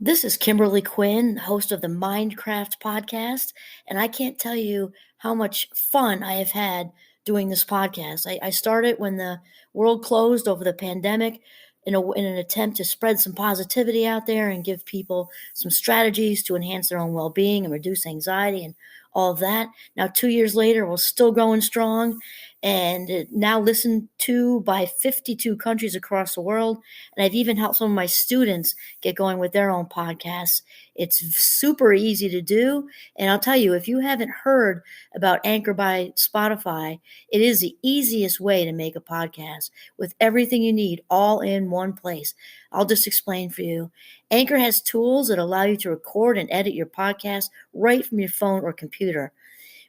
This is Kimberly Quinn, host of the Mindcraft podcast, and I can't tell you how much fun I have had doing this podcast. I started when the world closed over the pandemic in an attempt to spread some positivity out there and give people some strategies to enhance their own well being and reduce anxiety and all of that. Now, 2 years later, we're still going strong and now listened to by 52 countries across the world. And I've even helped some of my students get going with their own podcasts. It's super easy to do. And I'll tell you, if you haven't heard about Anchor by Spotify, it is the easiest way to make a podcast with everything you need all in one place. I'll just explain for you. Anchor has tools that allow you to record and edit your podcast right from your phone or computer.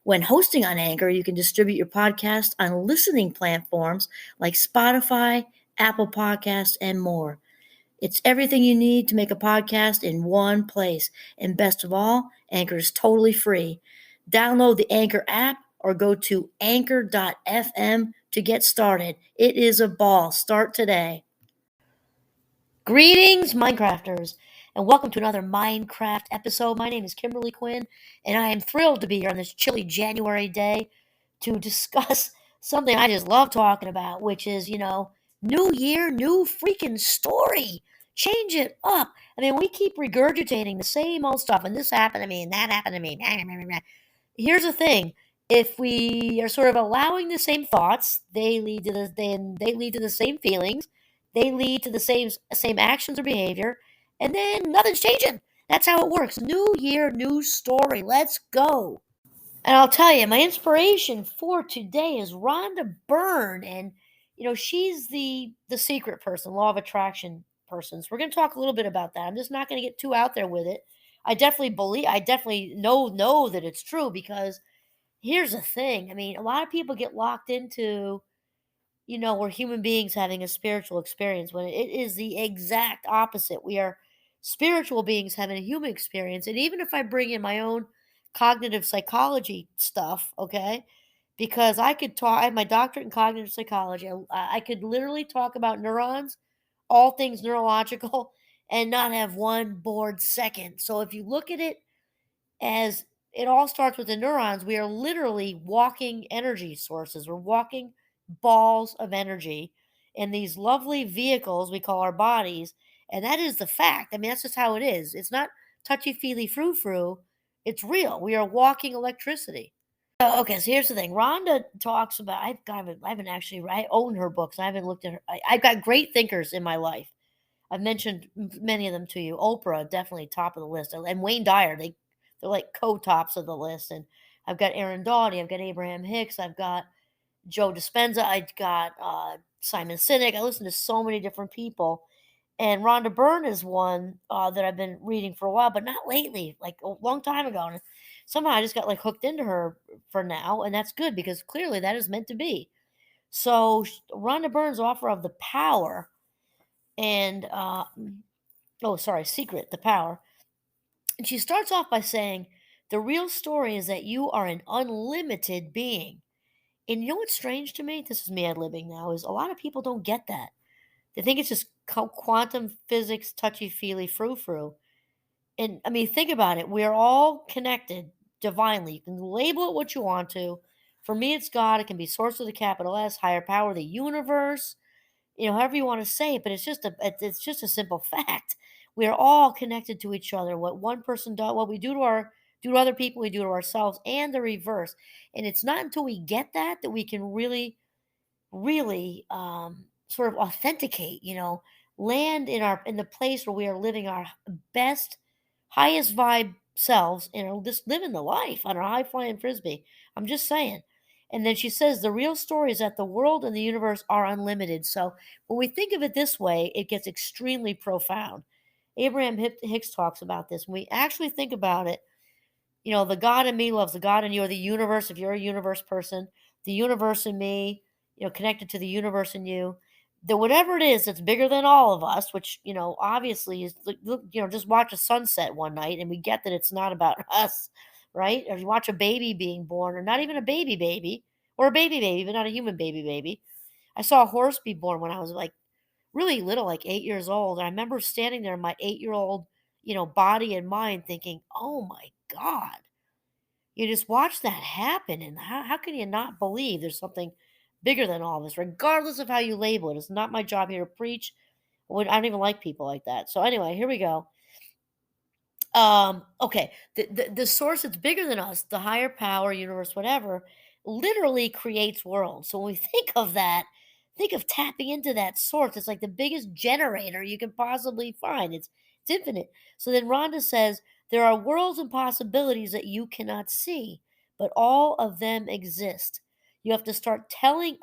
When hosting on Anchor, you can distribute your podcast on listening platforms like Spotify, Apple Podcasts, and more. It's everything you need to make a podcast in one place. And best of all, Anchor is totally free. Download the Anchor app or go to anchor.fm to get started. It is a ball. Start today. Greetings, Minecrafters, and welcome to another Minecraft episode. My name is Kimberly Quinn, and I am thrilled to be here on this chilly January day to discuss something I just love talking about, which is, new year, new freaking story. Change it up. I mean, we keep regurgitating the same old stuff, and this happened to me, and that happened to me. Here's the thing. If we are sort of allowing the same thoughts, they lead to the same feelings, they lead to the same actions or behavior, and then nothing's changing. That's how it works. New year, new story. Let's go. And I'll tell you, my inspiration for today is Rhonda Byrne, and she's the secret person, law of attraction person. So we're going to talk a little bit about that. I'm just not going to get too out there with it. I definitely know that it's true because here's the thing. I mean, a lot of people get locked into we're human beings having a spiritual experience when it is the exact opposite. We are spiritual beings having a human experience. And even if I bring in my own cognitive psychology stuff, okay, because I have my doctorate in cognitive psychology. I could literally talk about neurons, all things neurological, and not have one bored second. So if you look at it as it all starts with the neurons, we are literally walking energy sources. We're walking balls of energy in these lovely vehicles we call our bodies. And that is the fact. I mean, that's just how it is. It's not touchy feely frou frou. It's real. We are walking electricity. Okay, so here's the thing. Rhonda talks about. I haven't actually. I own her books. I haven't looked at her. I've got great thinkers in my life. I've mentioned many of them to you. Oprah, definitely top of the list, and Wayne Dyer. They're like co-tops of the list. And I've got Aaron Doughty. I've got Abraham Hicks. I've got Joe Dispenza. I've got Simon Sinek. I listen to so many different people. And Rhonda Byrne is one that I've been reading for a while, but not lately, like a long time ago. And somehow I just got like hooked into her for now. And that's good because clearly that is meant to be. So Rhonda Byrne's offer of the power and, secret, the power. And she starts off by saying, the real story is that you are an unlimited being. And you know what's strange to me? This is me ad libbing now, is a lot of people don't get that. They think it's just quantum physics, touchy feely, frou frou. And I mean, think about it. We're all connected divinely. You can label it what you want to. For me, it's God. It can be source with a capital S, higher power, the universe, however you want to say it, but it's just a simple fact. We are all connected to each other. What one person does, what we do to other people, we do to ourselves, and the reverse. And it's not until we get that we can really sort of authenticate, land in the place where we are living our best, highest vibe selves, and just living the life on our high flying frisbee. I'm just saying. And then she says the real story is that the world and the universe are unlimited. So when we think of it this way, it gets extremely profound. Abraham Hicks talks about this. When we actually think about it, the God in me loves the God in you, or the universe, if you're a universe person, the universe in me, connected to the universe in you. That whatever it is that's bigger than all of us, which, obviously is, look, just watch a sunset one night and we get that it's not about us, right? Or you watch a baby being born, or not even a baby, or a baby, but not a human baby. I saw a horse be born when I was like really little, like 8 years old. And I remember standing there in my 8-year-old body and mind thinking, oh my God, you just watch that happen. And how can you not believe there's something bigger than all of us, regardless of how you label it? It's not my job here to preach. I don't even like people like that. So, anyway, here we go. Okay, the source that's bigger than us, the higher power, universe, whatever, literally creates worlds. So when we think of that, think of tapping into that source. It's like the biggest generator you can possibly find. It's infinite. So then Rhonda says there are worlds and possibilities that you cannot see, but all of them exist. You have to start telling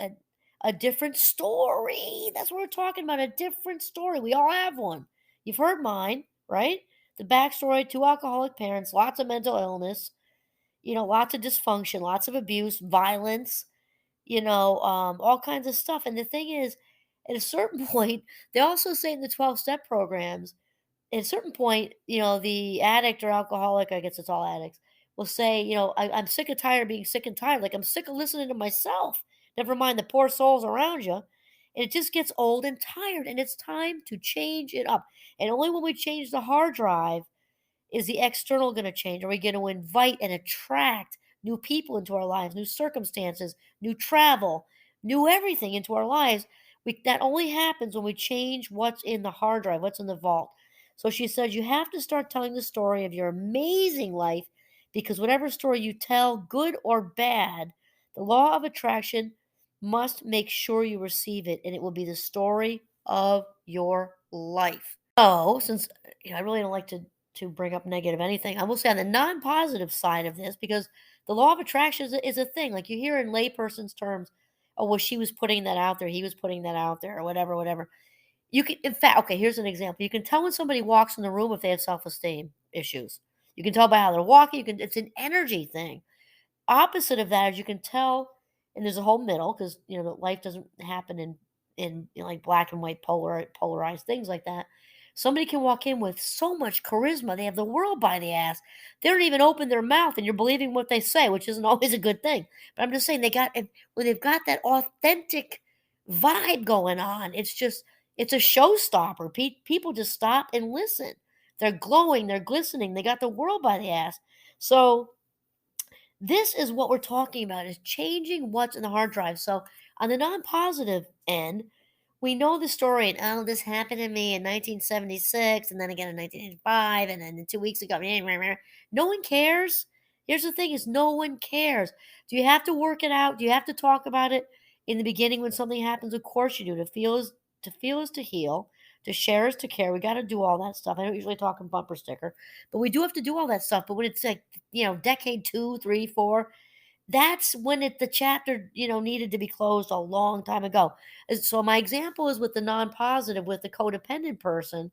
a different story. That's what we're talking about, a different story. We all have one. You've heard mine, right? The backstory: two alcoholic parents, lots of mental illness, lots of dysfunction, lots of abuse, violence, all kinds of stuff. And the thing is, at a certain point, they also say in the 12 step programs, at a certain point, the addict or alcoholic, I guess it's all addicts, will say, I'm sick and tired of being sick and tired. Like, I'm sick of listening to myself. Never mind the poor souls around you. And it just gets old and tired, and it's time to change it up. And only when we change the hard drive is the external going to change? Are we going to invite and attract new people into our lives, new circumstances, new travel, new everything into our lives? That only happens when we change what's in the hard drive, what's in the vault. So she says you have to start telling the story of your amazing life, because whatever story you tell, good or bad, the law of attraction must make sure you receive it, and it will be the story of your life. So, since I really don't like to bring up negative anything, I will say on the non-positive side of this, because the law of attraction is a thing. Like, you hear in layperson's terms, oh, well, she was putting that out there, he was putting that out there, or whatever, whatever. You can, in fact, okay, here's an example. You can tell when somebody walks in the room if they have self-esteem issues. You can tell by how they're walking. It's an energy thing. Opposite of that is you can tell, and there's a whole middle, because that life doesn't happen in like black and white polarized things like that. Somebody can walk in with so much charisma, they have the world by the ass. They don't even open their mouth, and you're believing what they say, which isn't always a good thing. But I'm just saying, when they've got that authentic vibe going on, it's a showstopper. People just stop and listen. They're glowing, they're glistening, they got the world by the ass. So this is what we're talking about, is changing what's in the hard drive. So on the non-positive end, we know the story, and oh, this happened to me in 1976, and then again in 1985, and then 2 weeks ago. No one cares. Here's the thing: is no one cares. Do you have to work it out? Do you have to talk about it in the beginning when something happens? Of course you do. To feel is to heal. To share is to care. We got to do all that stuff. I don't usually talk in bumper sticker, but we do have to do all that stuff. But when it's like, decade 2, 3, 4, that's when the chapter, needed to be closed a long time ago. So my example is with the non-positive, with the codependent person.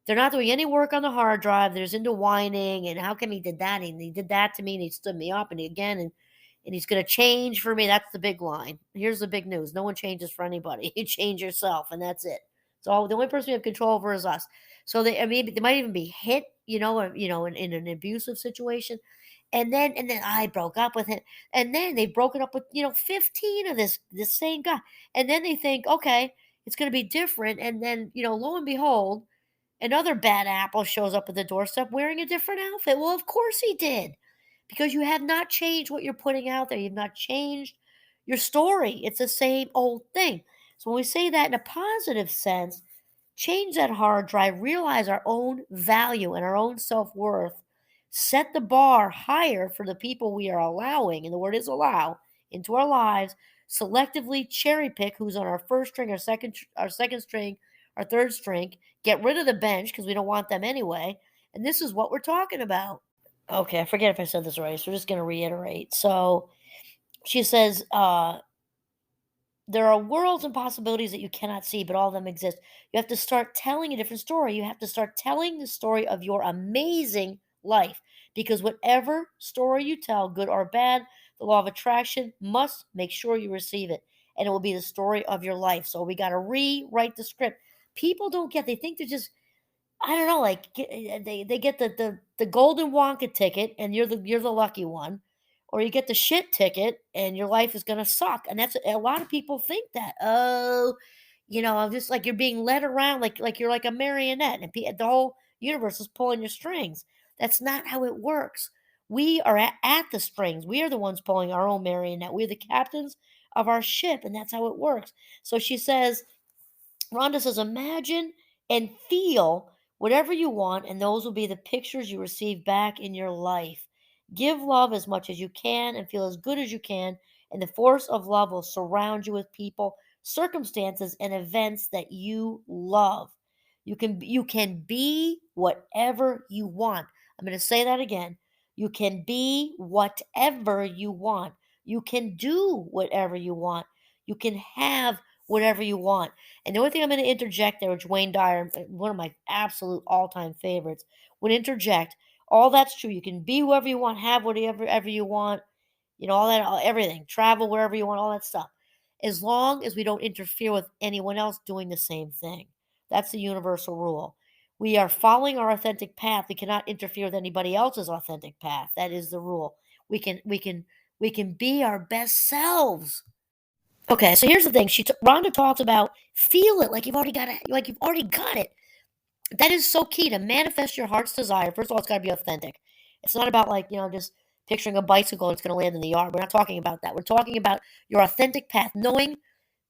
They're not doing any work on the hard drive. They're just into whining, and how come he did that? And he did that to me, and he stood me up, and and he's going to change for me. That's the big line. Here's the big news: no one changes for anybody. You change yourself, and that's it. So the only person we have control over is us. So they might even be hit, in an abusive situation, and then I broke up with him, and then they've broken up with 15 of this same guy, and then they think, okay, it's going to be different, and then lo and behold, another bad apple shows up at the doorstep wearing a different outfit. Well, of course he did, because you have not changed what you're putting out there. You've not changed your story. It's the same old thing. So when we say that in a positive sense, change that hard drive, realize our own value and our own self-worth, set the bar higher for the people we are allowing, and the word is allow, into our lives, selectively cherry pick who's on our first string, our second string, our third string, get rid of the bench because we don't want them anyway. And this is what we're talking about. Okay, I forget if I said this right, so we're just going to reiterate. So she says, there are worlds and possibilities that you cannot see, but all of them exist. You have to start telling a different story. You have to start telling the story of your amazing life, because whatever story you tell, good or bad, the law of attraction must make sure you receive it, and it will be the story of your life. So we got to rewrite the script. People don't get, they think they're just, I don't know, like, they get the golden Wonka ticket, and you're the lucky one, or you get the shit ticket, and your life is gonna suck. And that's a lot of people think that. Oh, I'm just like, you're being led around like you're like a marionette, and the whole universe is pulling your strings. That's not how it works. We are at the strings. We are the ones pulling our own marionette. We're the captains of our ship, and that's how it works. So she says, Rhonda says, imagine and feel whatever you want, and those will be the pictures you receive back in your life. Give love as much as you can and feel as good as you can, and the force of love will surround you with people, circumstances, and events that you love. You can be whatever you want. I'm going to say that again. You can be whatever you want. You can do whatever you want. You can have whatever you want. And the only thing I'm going to interject there, which Wayne Dyer, one of my absolute all-time favorites, would interject. All that's true. You can be whoever you want, have whatever you want, all that, everything, travel wherever you want, all that stuff. As long as we don't interfere with anyone else doing the same thing. That's the universal rule. We are following our authentic path. We cannot interfere with anybody else's authentic path. That is the rule. We can be our best selves. Okay, so here's the thing. Rhonda talks about feel it like you've already got it, like you've already got it. That is so key to manifest your heart's desire. First of all, it's got to be authentic. It's not about just picturing a bicycle and it's going to land in the yard. We're not talking about that. We're talking about your authentic path, knowing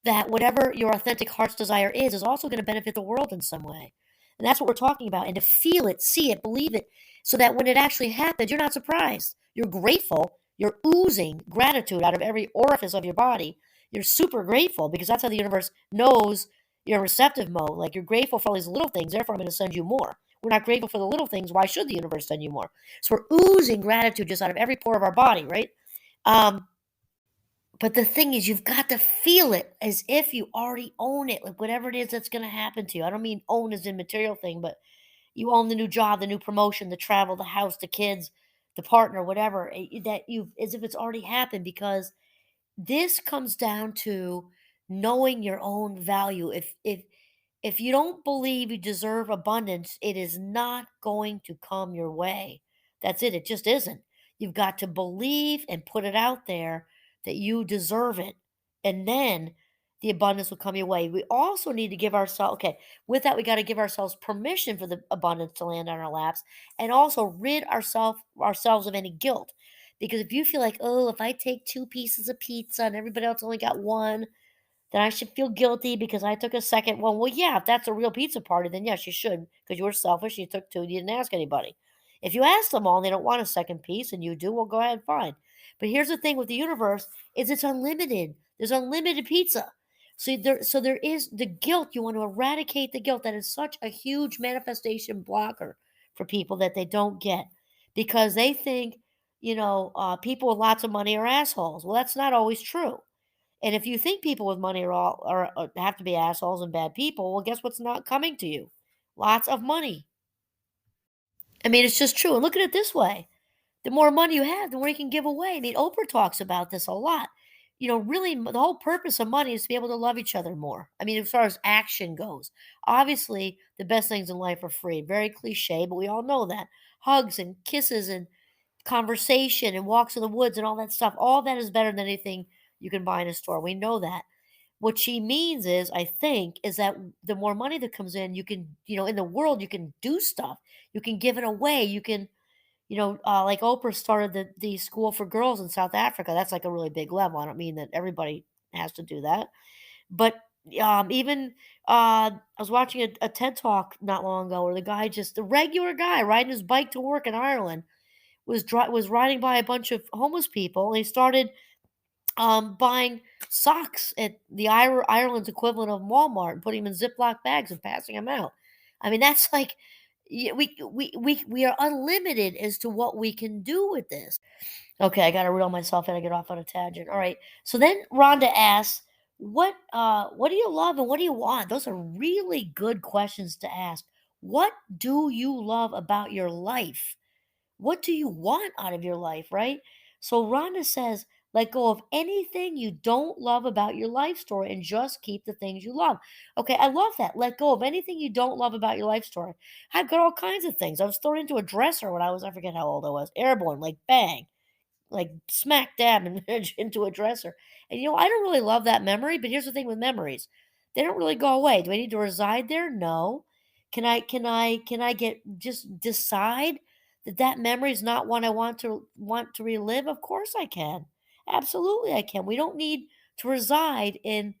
that whatever your authentic heart's desire is also going to benefit the world in some way. And that's what we're talking about. And to feel it, see it, believe it, so that when it actually happens, you're not surprised. You're grateful. You're oozing gratitude out of every orifice of your body. You're super grateful because that's how the universe knows you're in receptive mode. Like you're grateful for all these little things, therefore I'm going to send you more. We're not grateful for the little things. Why should the universe send you more? So we're oozing gratitude just out of every pore of our body, right? But the thing is, you've got to feel it as if you already own it, like whatever it is that's going to happen to you. I don't mean own as in material thing, but you own the new job, the new promotion, the travel, the house, the kids, the partner, whatever, that you've, as if it's already happened, because this comes down to knowing your own value. If you don't believe you deserve abundance, it is not going to come your way. That's it. It just isn't. You've got to believe and put it out there that you deserve it. And then the abundance will come your way. We also need to give ourselves, okay, with that, we got to give ourselves permission for the abundance to land on our laps and also rid ourselves of any guilt. Because if you feel like, oh, if I take two pieces of pizza and everybody else only got one, then I should feel guilty because I took a second one. Well, yeah, if that's a real pizza party, then yes, you should, because you were selfish. You took two and you didn't ask anybody. If you ask them all and they don't want a second piece and you do, well, go ahead, fine. But here's the thing with the universe is it's unlimited. There's unlimited pizza. So there is the guilt. You want to eradicate the guilt. That is such a huge manifestation blocker for people that they don't get because they think, people with lots of money are assholes. Well, that's not always true. And if you think people with money are have to be assholes and bad people, well, guess what's not coming to you? Lots of money. I mean, it's just true. And look at it this way: the more money you have, the more you can give away. I mean, Oprah talks about this a lot. Really, the whole purpose of money is to be able to love each other more. I mean, as far as action goes, obviously, the best things in life are free. Very cliche, but we all know that. Hugs and kisses and conversation and walks in the woods and all that stuff. All that is better than anything you can buy in a store. We know that. What she means is, I think, is that the more money that comes in, you can, in the world, you can do stuff. You can give it away. You can, like Oprah started the school for girls in South Africa. That's like a really big level. I don't mean that everybody has to do that. But even I was watching a TED talk not long ago where the regular guy riding his bike to work in Ireland was riding by a bunch of homeless people. And he started buying socks at the Ireland's equivalent of Walmart and putting them in Ziploc bags and passing them out. I mean, that's like we are unlimited as to what we can do with this. Okay, I got to reel myself in. I get off on a tangent. All right. So then Rhonda asks, what do you love and what do you want? Those are really good questions to ask. What do you love about your life? What do you want out of your life, right? So Rhonda says, let go of anything you don't love about your life story and just keep the things you love. Okay, I love that. Let go of anything you don't love about your life story. I've got all kinds of things. I was thrown into a dresser when I forget how old I was, airborne, like bang, like smack dab into a dresser. And I don't really love that memory, but here's the thing with memories. They don't really go away. Do I need to reside there? No. Can I just decide that memory is not one I want to relive? Of course I can. Absolutely I can. We don't need to reside in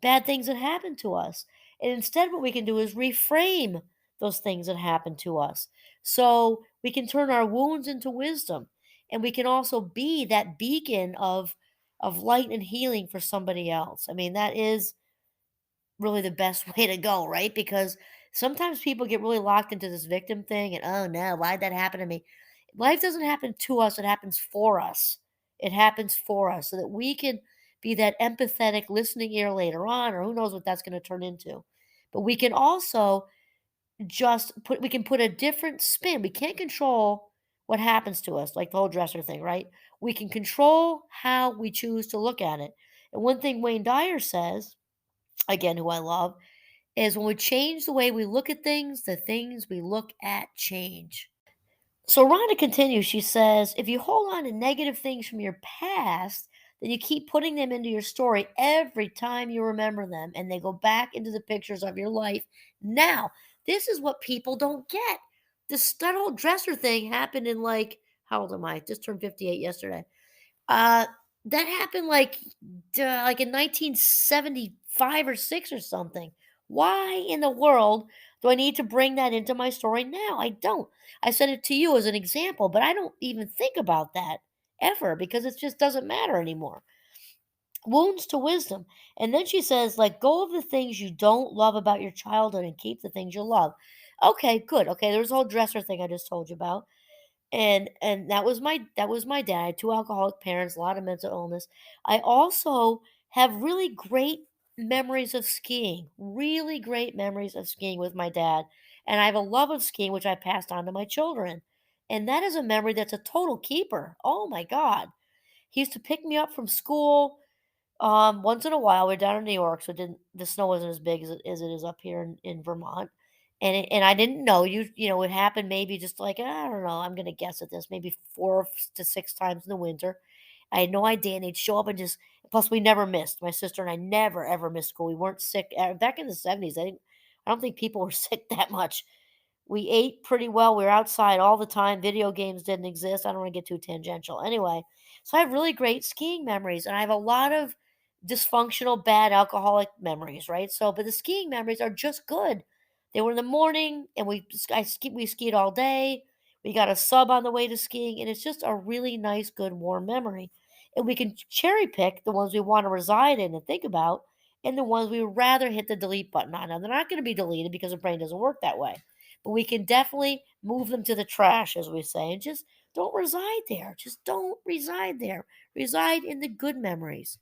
bad things that happen to us. And instead what we can do is reframe those things that happen to us. So we can turn our wounds into wisdom, and we can also be that beacon of light and healing for somebody else. I mean, that is really the best way to go, right? Because sometimes people get really locked into this victim thing and, oh no, why'd that happen to me? Life doesn't happen to us, it happens for us. It happens for us so that we can be that empathetic listening ear later on, or who knows what that's going to turn into. But we can also we can put a different spin. We can't control what happens to us, like the whole dresser thing, right? We can control how we choose to look at it. And one thing Wayne Dyer says, again, who I love, is when we change the way we look at things, the things we look at change. So Rhonda continues, she says, if you hold on to negative things from your past, then you keep putting them into your story every time you remember them, and they go back into the pictures of your life. Now, this is what people don't get. That whole dresser thing happened in, like, how old am I? Just turned 58 yesterday. Uh, that happened like in 1975 or 6 or something. Why in the world do I need to bring that into my story now? I don't. I said it to you as an example, but I don't even think about that ever because it just doesn't matter anymore. Wounds to wisdom. And then she says, let go of the things you don't love about your childhood and keep the things you love. Okay, good. Okay, there's a whole dresser thing I just told you about. And that was my dad. I had two alcoholic parents, a lot of mental illness. I also have really great memories of skiing, really great memories of skiing with my dad. And I have a love of skiing, which I passed on to my children. And that is a memory that's a total keeper. Oh my God. He used to pick me up from school once in a while. We're down in New York, so the snow wasn't as big as it is up here in Vermont. And I didn't know, it happened maybe just like, I don't know, I'm gonna guess at this, maybe 4 to 6 times in the winter. I had no idea, and he'd show up and just plus we never missed. My sister and I never ever missed school. We weren't sick. Back in the 70s, I don't think people were sick that much. We ate pretty well. We were outside all the time. Video games didn't exist. I don't want to get too tangential. Anyway, so I have really great skiing memories, and I have a lot of dysfunctional, bad alcoholic memories, right? So, but the skiing memories are just good. They were in the morning, and we skied all day. We got a sub on the way to skiing, and it's just a really nice, good, warm memory. And we can cherry pick the ones we want to reside in and think about, and the ones we would rather hit the delete button on. Now, they're not going to be deleted because the brain doesn't work that way, but we can definitely move them to the trash, as we say, and just don't reside there. Just don't reside there. Reside in the good memories.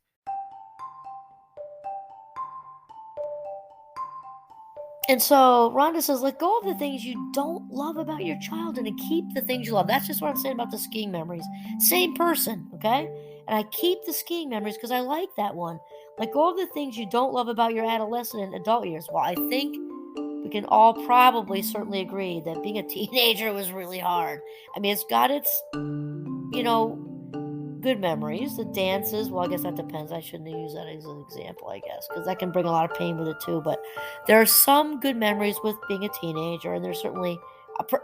And so Rhonda says, let go of the things you don't love about your childhood and keep the things you love. That's just what I'm saying about the skiing memories. Same person, okay? And I keep the skiing memories because I like that one. Let go of the things you don't love about your adolescent and adult years. Well, I think we can all probably certainly agree that being a teenager was really hard. I mean, it's got its, you know, good memories. The dances, well, I guess that depends. I shouldn't use that as an example, I guess, because that can bring a lot of pain with it too. But there are some good memories with being a teenager, and there's certainly,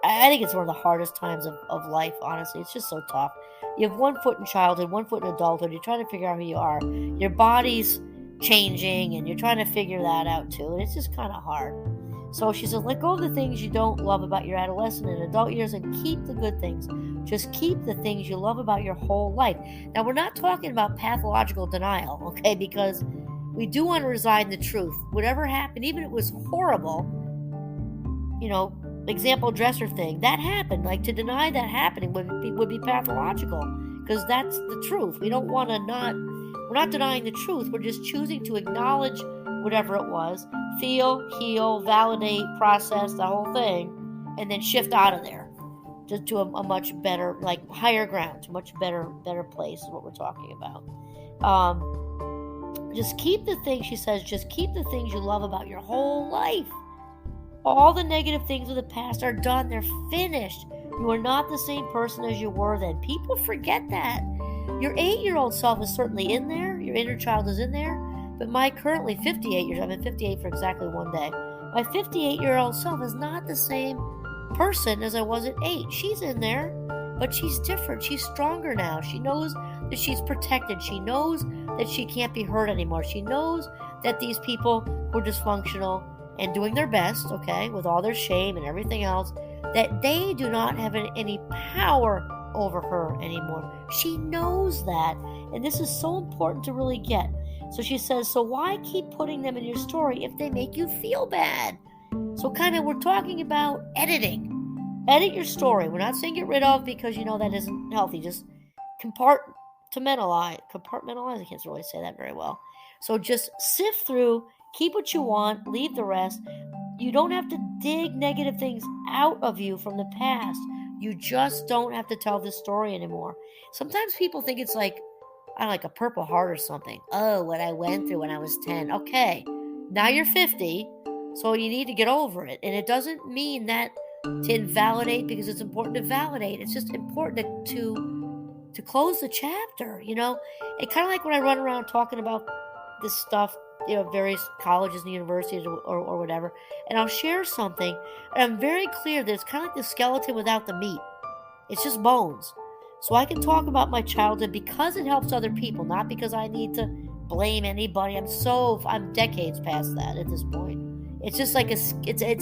I think it's one of the hardest times of life, honestly. It's just so tough. You have one foot in childhood, one foot in adulthood. You're trying to figure out who you are. Your body's changing, and you're trying to figure that out too. And it's just kind of hard. So she says, let go of the things you don't love about your adolescent and adult years and keep the good things. Just keep the things you love about your whole life. Now, we're not talking about pathological denial, okay? Because we do want to reside in the truth. Whatever happened, even if it was horrible, example dresser thing, that happened. Like, to deny that happening would be pathological because that's the truth. We don't want to we're not denying the truth. We're just choosing to acknowledge whatever it was, feel, heal, validate, process, the whole thing, and then shift out of there to a much better, like, higher ground, to a much better place is what we're talking about. Just keep the things, she says, just keep the things you love about your whole life. All the negative things of the past are done. They're finished. You are not the same person as you were then. People forget that. Your 8-year-old self is certainly in there. Your inner child is in there. But my currently 58 years, I've been 58 for exactly one day. My 58-year-old self is not the same person as I was at 8. She's in there, but she's different. She's stronger now. She knows that she's protected. She knows that she can't be hurt anymore. She knows that these people who are dysfunctional and doing their best, okay, with all their shame and everything else, that they do not have any power over her anymore. She knows that. And this is so important to really get. So she says, so why keep putting them in your story if they make you feel bad? So kind of we're talking about editing. Edit your story. We're not saying get rid of, because that isn't healthy. Just compartmentalize. I can't really say that very well. So just sift through, keep what you want, leave the rest. You don't have to dig negative things out of you from the past. You just don't have to tell this story anymore. Sometimes people think it's like, I don't know, like a Purple Heart or something. Oh, what I went through when I was 10. Okay, now you're 50, so you need to get over it. And it doesn't mean that to invalidate, because it's important to validate. It's just important to close the chapter, It kind of like when I run around talking about this stuff, various colleges and universities or whatever, and I'll share something, and I'm very clear that it's kind of like the skeleton without the meat. It's just bones. So I can talk about my childhood because it helps other people, not because I need to blame anybody. I'm decades past that at this point. It's just like it's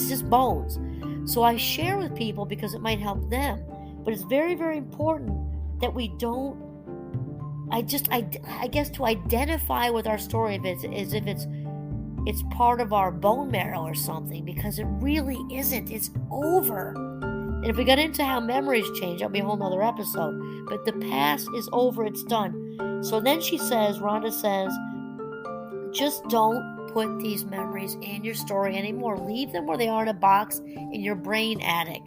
just bones. So I share with people because it might help them. But it's very, very important that we don't, I guess, to identify with our story as if it's part of our bone marrow or something, because it really isn't. It's over. And if we got into how memories change, that'll be a whole nother episode. But the past is over. It's done. So then Rhonda says, just don't put these memories in your story anymore. Leave them where they are in a box in your brain attic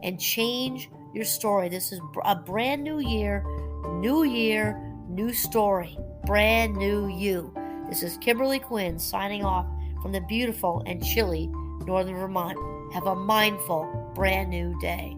and change your story. This is a brand new year, new story, brand new you. This is Kimberly Quinn signing off from the beautiful and chilly Northern Vermont. Have a mindful, brand new day.